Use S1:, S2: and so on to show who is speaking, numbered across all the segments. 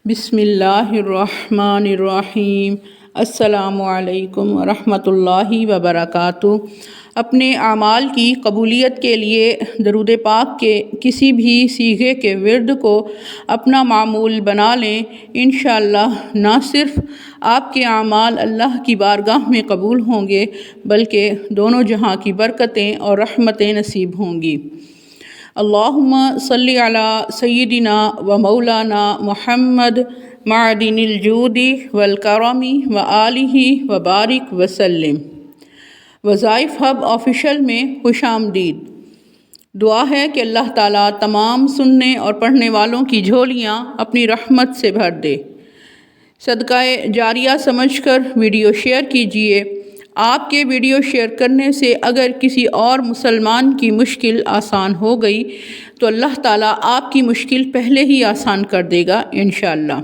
S1: بسم اللہ الرحمن الرحیم۔ السلام علیکم ورحمۃ اللہ وبرکاتہ۔ اپنے اعمال کی قبولیت کے لیے درود پاک کے کسی بھی صیغے کے ورد کو اپنا معمول بنا لیں۔ انشاءاللہ نہ صرف آپ کے اعمال اللہ کی بارگاہ میں قبول ہوں گے بلکہ دونوں جہاں کی برکتیں اور رحمتیں نصیب ہوں گی۔ اللہم صلی علی سیدنا و مولانا محمد معدن الجود والکرم و آلہ و بارک وسلم۔ وظائف ہب آفیشل میں خوش آمدید۔ دعا ہے کہ اللہ تعالیٰ تمام سننے اور پڑھنے والوں کی جھولیاں اپنی رحمت سے بھر دے۔ صدقہ جاریہ سمجھ کر ویڈیو شیئر کیجیے۔ آپ کے ویڈیو شیئر کرنے سے اگر کسی اور مسلمان کی مشکل آسان ہو گئی تو اللہ تعالیٰ آپ کی مشکل پہلے ہی آسان کر دے گا انشاءاللہ۔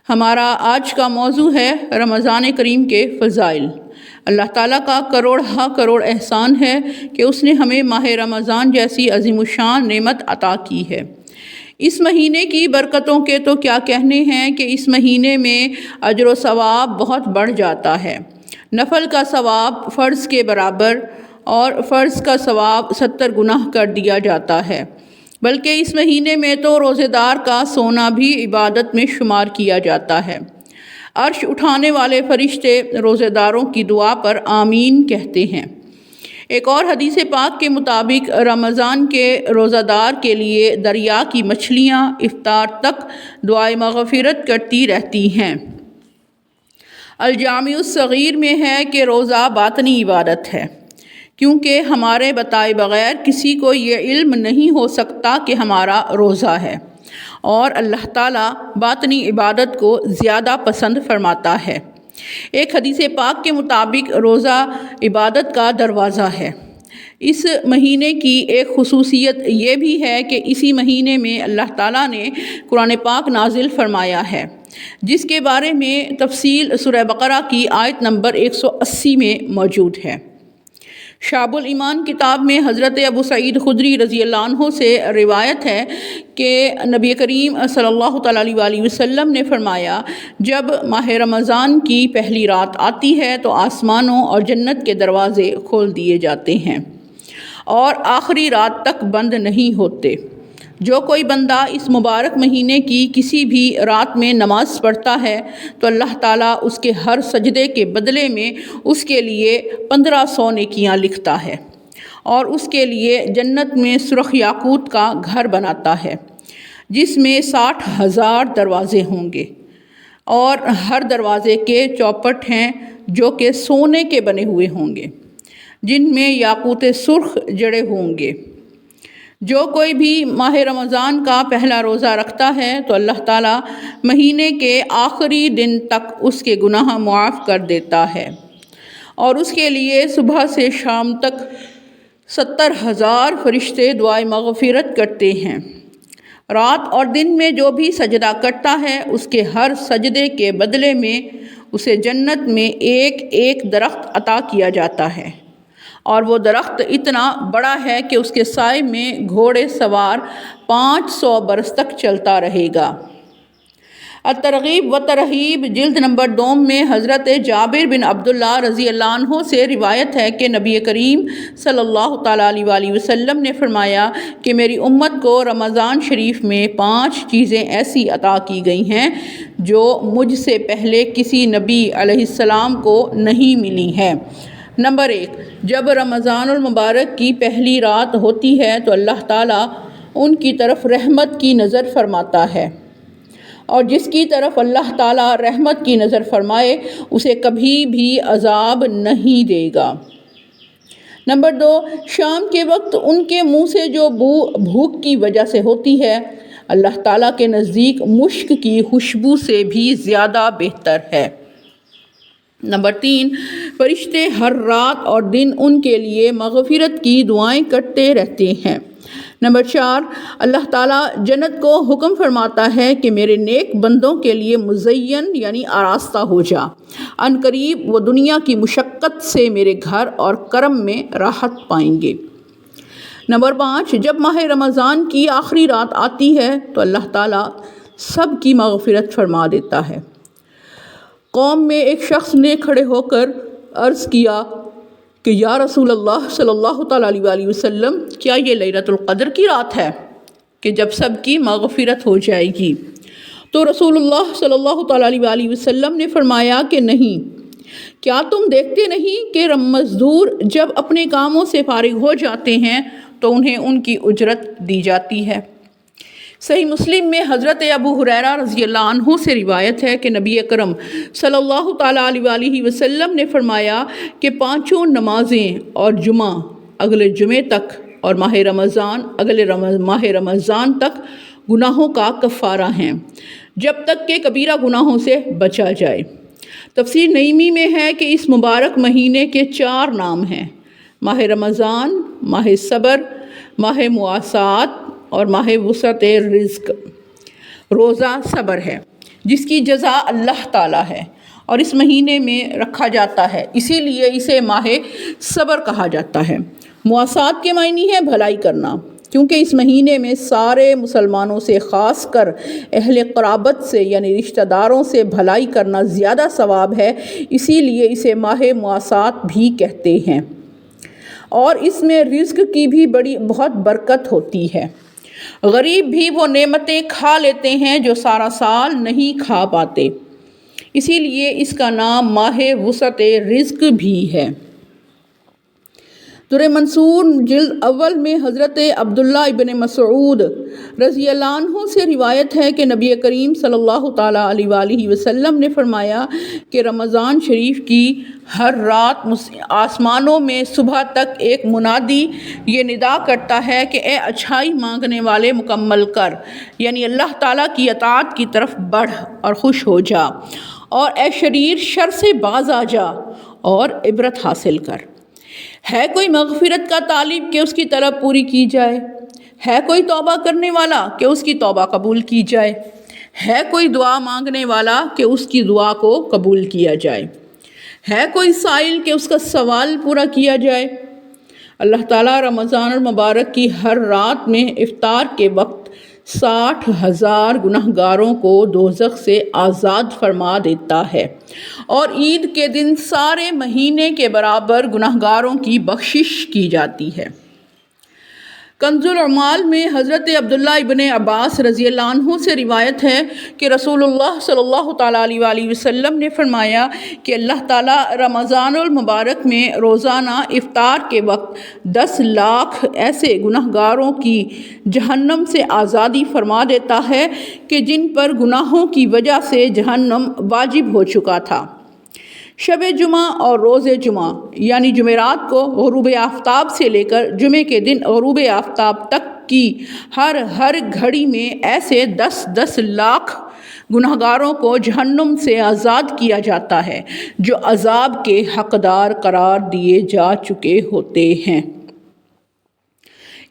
S1: ہمارا آج کا موضوع ہے رمضان کریم کے فضائل۔ اللہ تعالیٰ کا کروڑ احسان ہے کہ اس نے ہمیں ماہ رمضان جیسی عظیم الشان نعمت عطا کی ہے۔ اس مہینے کی برکتوں کے تو کیا کہنے ہیں کہ اس مہینے میں اجر و ثواب بہت بڑھ جاتا ہے۔ نفل کا ثواب فرض کے برابر اور فرض کا ثواب 70 گناہ کر دیا جاتا ہے، بلکہ اس مہینے میں تو روزے دار کا سونا بھی عبادت میں شمار کیا جاتا ہے۔ عرش اٹھانے والے فرشتے روزے داروں کی دعا پر آمین کہتے ہیں۔ ایک اور حدیث پاک کے مطابق رمضان کے روزہ دار کے لیے دریا کی مچھلیاں افطار تک دعائے مغفرت کرتی رہتی ہیں۔ الجامع الصغیر میں ہے کہ روزہ باطنی عبادت ہے، کیونکہ ہمارے بتائے بغیر کسی کو یہ علم نہیں ہو سکتا کہ ہمارا روزہ ہے، اور اللہ تعالیٰ باطنی عبادت کو زیادہ پسند فرماتا ہے۔ ایک حدیث پاک کے مطابق روزہ عبادت کا دروازہ ہے۔ اس مہینے کی ایک خصوصیت یہ بھی ہے کہ اسی مہینے میں اللہ تعالیٰ نے قرآن پاک نازل فرمایا ہے، جس کے بارے میں تفصیل سورہ بقرہ کی آیت نمبر 180 میں موجود ہے۔ شعب الایمان کتاب میں حضرت ابو سعید خدری رضی اللہ عنہ سے روایت ہے کہ نبی کریم صلی اللہ تعالیٰ علیہ وسلم نے فرمایا، جب ماہ رمضان کی پہلی رات آتی ہے تو آسمانوں اور جنت کے دروازے کھول دیے جاتے ہیں اور آخری رات تک بند نہیں ہوتے۔ جو کوئی بندہ اس مبارک مہینے کی کسی بھی رات میں نماز پڑھتا ہے تو اللہ تعالیٰ اس کے ہر سجدے کے بدلے میں اس کے لیے 1500 نیکیاں لکھتا ہے، اور اس کے لیے جنت میں سرخ یاقوت کا گھر بناتا ہے جس میں 60,000 دروازے ہوں گے، اور ہر دروازے کے چوپٹ ہیں جو کہ سونے کے بنے ہوئے ہوں گے، جن میں یاقوت سرخ جڑے ہوں گے۔ جو کوئی بھی ماہ رمضان کا پہلا روزہ رکھتا ہے تو اللہ تعالیٰ مہینے کے آخری دن تک اس کے گناہ معاف کر دیتا ہے، اور اس کے لیے صبح سے شام تک 70,000 فرشتے دعائے مغفرت کرتے ہیں۔ رات اور دن میں جو بھی سجدہ کرتا ہے اس کے ہر سجدے کے بدلے میں اسے جنت میں ایک درخت عطا کیا جاتا ہے، اور وہ درخت اتنا بڑا ہے کہ اس کے سائے میں گھوڑے سوار 500 برس تک چلتا رہے گا۔ الترغیب و ترہیب جلد نمبر 2 میں حضرت جابر بن عبداللہ رضی اللہ عنہ سے روایت ہے کہ نبی کریم صلی اللہ تعالیٰ علیہ وسلم نے فرمایا کہ میری امت کو رمضان شریف میں 5 چیزیں ایسی عطا کی گئی ہیں جو مجھ سے پہلے کسی نبی علیہ السلام کو نہیں ملی ہیں۔ نمبر 1، جب رمضان المبارک کی پہلی رات ہوتی ہے تو اللہ تعالیٰ ان کی طرف رحمت کی نظر فرماتا ہے، اور جس کی طرف اللہ تعالیٰ رحمت کی نظر فرمائے اسے کبھی بھی عذاب نہیں دے گا۔ نمبر 2، شام کے وقت ان کے منہ سے جو بو بھوک کی وجہ سے ہوتی ہے اللہ تعالیٰ کے نزدیک مشک کی خوشبو سے بھی زیادہ بہتر ہے۔ نمبر 3، فرشتے ہر رات اور دن ان کے لیے مغفرت کی دعائیں کرتے رہتے ہیں۔ نمبر 4، اللہ تعالیٰ جنت کو حکم فرماتا ہے کہ میرے نیک بندوں کے لیے مزین یعنی آراستہ ہو جا، ان قریب وہ دنیا کی مشقت سے میرے گھر اور کرم میں راحت پائیں گے۔ نمبر 5، جب ماہ رمضان کی آخری رات آتی ہے تو اللہ تعالیٰ سب کی مغفرت فرما دیتا ہے۔ قوم میں ایک شخص نے کھڑے ہو کر عرض کیا کہ یا رسول اللہ صلی اللہ تعالیٰ علیہ وآلہ وسلم، کیا یہ لیلۃ القدر کی رات ہے کہ جب سب کی مغفرت ہو جائے گی؟ تو رسول اللہ صلی اللہ تعالیٰ علیہ وآلہ وسلم نے فرمایا کہ نہیں، کیا تم دیکھتے نہیں کہ مزدور جب اپنے کاموں سے فارغ ہو جاتے ہیں تو انہیں ان کی اجرت دی جاتی ہے۔ صحیح مسلم میں حضرت ابو ہریرہ رضی اللہ عنہ سے روایت ہے کہ نبی اکرم صلی اللہ تعالیٰ علیہ وآلہ وسلم نے فرمایا کہ 5 نمازیں اور جمعہ اگلے جمعے تک اور ماہ رمضان اگلے ماہ رمضان تک گناہوں کا کفارہ ہیں، جب تک کہ کبیرہ گناہوں سے بچا جائے۔ تفسیر نعیمی میں ہے کہ اس مبارک مہینے کے 4 نام ہیں: ماہ رمضان، ماہ صبر، ماہ مواسات اور ماہ وسعت رزق۔ روزہ صبر ہے جس کی جزا اللہ تعالیٰ ہے اور اس مہینے میں رکھا جاتا ہے، اسی لیے اسے ماہ صبر کہا جاتا ہے۔ مواسات کے معنی ہے بھلائی کرنا، کیونکہ اس مہینے میں سارے مسلمانوں سے، خاص کر اہل قرابت سے یعنی رشتہ داروں سے بھلائی کرنا زیادہ ثواب ہے، اسی لیے اسے ماہ مواسات بھی کہتے ہیں۔ اور اس میں رزق کی بھی بہت برکت ہوتی ہے۔ غریب بھی وہ نعمتیں کھا لیتے ہیں جو سارا سال نہیں کھا پاتے، اسی لیے اس کا نام ماہ وسعت رزق بھی ہے۔ در منصور جلد اول میں حضرت عبداللہ ابن مسعود رضی اللہ عنہ سے روایت ہے کہ نبی کریم صلی اللہ تعالیٰ علیہ وآلہ وسلم نے فرمایا کہ رمضان شریف کی ہر رات آسمانوں میں صبح تک ایک منادی یہ ندا کرتا ہے کہ اے اچھائی مانگنے والے مکمل کر، یعنی اللہ تعالیٰ کی اطاعت کی طرف بڑھ اور خوش ہو جا، اور اے شریر شر سے باز آ جا اور عبرت حاصل کر۔ ہے کوئی مغفرت کا طالب کہ اس کی طلب پوری کی جائے؟ ہے کوئی توبہ کرنے والا کہ اس کی توبہ قبول کی جائے؟ ہے کوئی دعا مانگنے والا کہ اس کی دعا کو قبول کیا جائے؟ ہے کوئی سائل کہ اس کا سوال پورا کیا جائے؟ اللہ تعالیٰ رمضان المبارک کی ہر رات میں افطار کے وقت 60,000 گنہگاروں کو دوزخ سے آزاد فرما دیتا ہے، اور عید کے دن سارے مہینے کے برابر گنہگاروں کی بخشش کی جاتی ہے۔ کنز العمال میں حضرت عبداللہ ابن عباس رضی اللہ عنہ سے روایت ہے کہ رسول اللہ صلی اللہ تعالیٰ علیہ وآلہ وسلم نے فرمایا کہ اللہ تعالیٰ رمضان المبارک میں روزانہ افطار کے وقت 10 لاکھ ایسے گنہگاروں کی جہنم سے آزادی فرما دیتا ہے کہ جن پر گناہوں کی وجہ سے جہنم واجب ہو چکا تھا۔ شب جمعہ اور روز جمعہ یعنی جمعرات کو غروب آفتاب سے لے کر جمعے کے دن غروب آفتاب تک کی ہر گھڑی میں ایسے 10 لاکھ گنہگاروں کو جہنم سے آزاد کیا جاتا ہے جو عذاب کے حقدار قرار دیے جا چکے ہوتے ہیں۔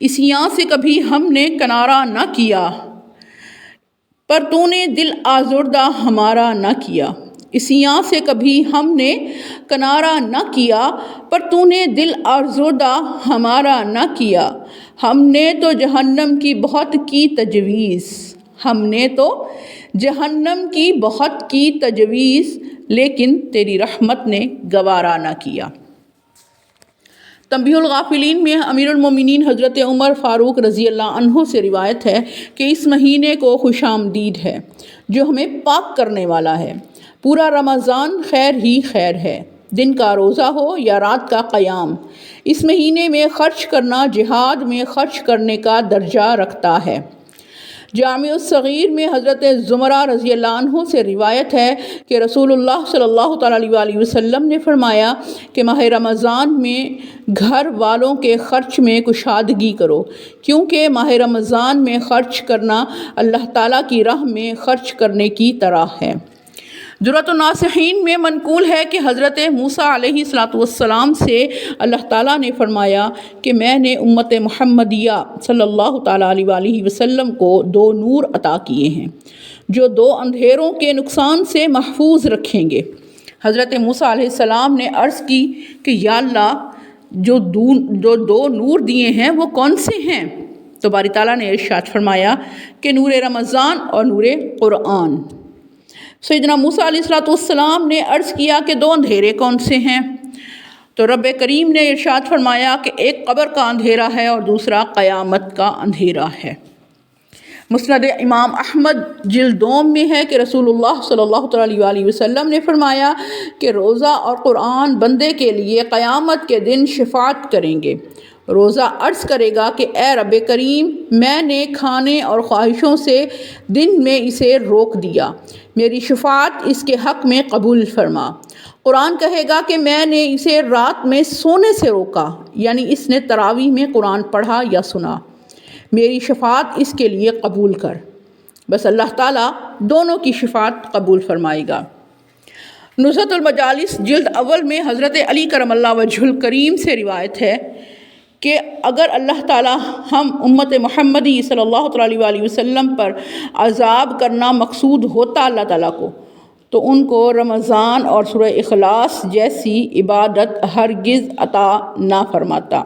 S1: اس یاں سے کبھی ہم نے کنارہ نہ کیا پر تو نے دل آزردہ ہمارا نہ کیا، اس یاں سے کبھی ہم نے کنارہ نہ کیا پر تو نے دل آزردہ ہمارا نہ کیا، ہم نے تو جہنم کی بہت کی تجویز، ہم نے تو جہنم کی بہت کی تجویز، لیکن تیری رحمت نے گوارا نہ کیا۔ تنبیہ الغافلین میں امیر المومنین حضرت عمر فاروق رضی اللہ عنہ سے روایت ہے کہ اس مہینے کو خوش آمدید ہے جو ہمیں پاک کرنے والا ہے۔ پورا رمضان خیر ہی خیر ہے، دن کا روزہ ہو یا رات کا قیام۔ اس مہینے میں خرچ کرنا جہاد میں خرچ کرنے کا درجہ رکھتا ہے۔ جامع الصغیر میں حضرت زمرہ رضی اللہ عنہ سے روایت ہے کہ رسول اللہ صلی اللہ تعالیٰ علیہ وآلہ وسلم نے فرمایا کہ ماہ رمضان میں گھر والوں کے خرچ میں کشادگی کرو، کیونکہ ماہ رمضان میں خرچ کرنا اللہ تعالیٰ کی راہ میں خرچ کرنے کی طرح ہے۔ درۃ الناصحین میں منقول ہے کہ حضرت موسیٰ علیہ السلام سے اللہ تعالیٰ نے فرمایا کہ میں نے امت محمدیہ صلی اللہ تعالیٰ علیہ وآلہ وسلم کو 2 نور عطا کیے ہیں جو 2 اندھیروں کے نقصان سے محفوظ رکھیں گے۔ حضرت موسیٰ علیہ السلام نے عرض کی کہ یا اللہ جو 2 نور دیے ہیں وہ کون سے ہیں؟ تو باری تعالیٰ نے ارشاد فرمایا کہ نور رمضان اور نور قرآن۔ سیدنا موسیٰ علیہ السلام نے عرض کیا کہ دو اندھیرے کون سے ہیں؟ تو رب کریم نے ارشاد فرمایا کہ ایک قبر کا اندھیرا ہے اور دوسرا قیامت کا اندھیرا ہے۔ مسند امام احمد جلد 2 میں ہے کہ رسول اللہ صلی اللہ علیہ وآلہ وسلم نے فرمایا کہ روزہ اور قرآن بندے کے لیے قیامت کے دن شفاعت کریں گے۔ روزہ عرض کرے گا کہ اے رب کریم، میں نے کھانے اور خواہشوں سے دن میں اسے روک دیا، میری شفاعت اس کے حق میں قبول فرما۔ قرآن کہے گا کہ میں نے اسے رات میں سونے سے روکا، یعنی اس نے تراویح میں قرآن پڑھا یا سنا، میری شفاعت اس کے لیے قبول کر۔ بس اللہ تعالیٰ دونوں کی شفاعت قبول فرمائے گا۔ نزہۃ المجالس جلد اول میں حضرت علی کرم اللہ وجہ الکریم سے روایت ہے کہ اگر اللہ تعالیٰ ہم امت محمدی صلی اللہ علیہ وآلہ وسلم پر عذاب کرنا مقصود ہوتا اللہ تعالیٰ کو، تو ان کو رمضان اور سورہ اخلاص جیسی عبادت ہرگز عطا نہ فرماتا۔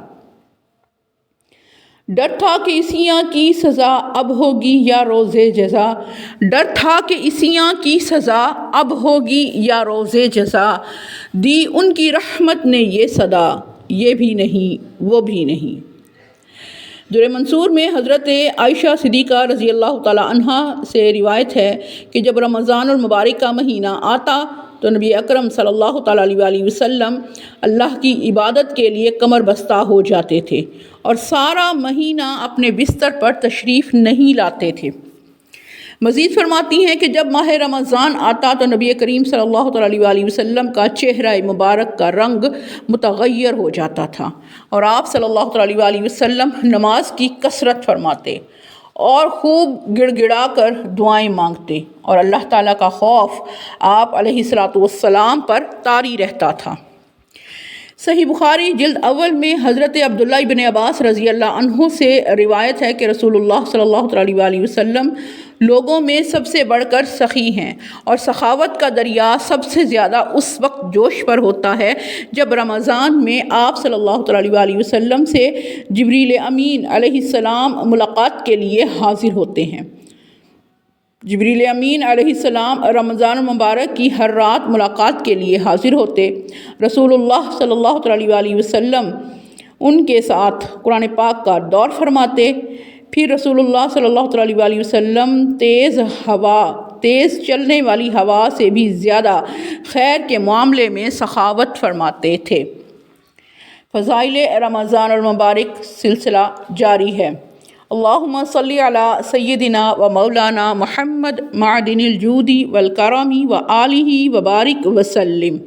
S1: ڈر تھا کہ عیسیاں کی سزا اب ہوگی یا روز جزا، ڈر تھا کہ عیسیاں کی سزا اب ہوگی یا روز جزا، دی ان کی رحمت نے یہ صدا، یہ بھی نہیں وہ بھی نہیں۔ در منصور میں حضرت عائشہ صدیقہ رضی اللہ تعالی عنہ سے روایت ہے کہ جب رمضان المبارک کا مہینہ آتا تو نبی اکرم صلی اللہ تعالیٰ علیہ وآلہ وسلم اللہ کی عبادت کے لیے کمر بستہ ہو جاتے تھے اور سارا مہینہ اپنے بستر پر تشریف نہیں لاتے تھے۔ مزید فرماتی ہیں کہ جب ماہ رمضان آتا تو نبی کریم صلی اللہ تعالیٰ علیہ وآلہ وسلم کا چہرہ مبارک کا رنگ متغیر ہو جاتا تھا اور آپ صلی اللہ تعالیٰ علیہ وآلہ وسلم نماز کی کثرت فرماتے اور خوب گڑ گڑا کر دعائیں مانگتے، اور اللہ تعالیٰ کا خوف آپ علیہ السلام پر طاری رہتا تھا۔ صحیح بخاری جلد اول میں حضرت عبداللہ ابن عباس رضی اللہ عنہ سے روایت ہے کہ رسول اللہ صلی اللہ علیہ وآلہ وسلم لوگوں میں سب سے بڑھ کر سخی ہیں، اور سخاوت کا دریا سب سے زیادہ اس وقت جوش پر ہوتا ہے جب رمضان میں آپ صلی اللہ علیہ وآلہ وسلم سے جبریل امین علیہ السلام ملاقات کے لیے حاضر ہوتے ہیں۔ جبریل امین علیہ السلام رمضان المبارک کی ہر رات ملاقات کے لیے حاضر ہوتے۔ رسول اللہ صلی اللہ علیہ وآلہ وسلم ان کے ساتھ قرآن پاک کا دور فرماتے۔ پھر رسول اللہ صلی اللہ علیہ وآلہ وسلم تیز چلنے والی ہوا سے بھی زیادہ خیر کے معاملے میں سخاوت فرماتے تھے۔ فضائل رمضان المبارک سلسلہ جاری ہے۔ اللہم صلی علی سیدنا و مولانا محمد معدن الجود والکرم و آلہ وبارک وسلم۔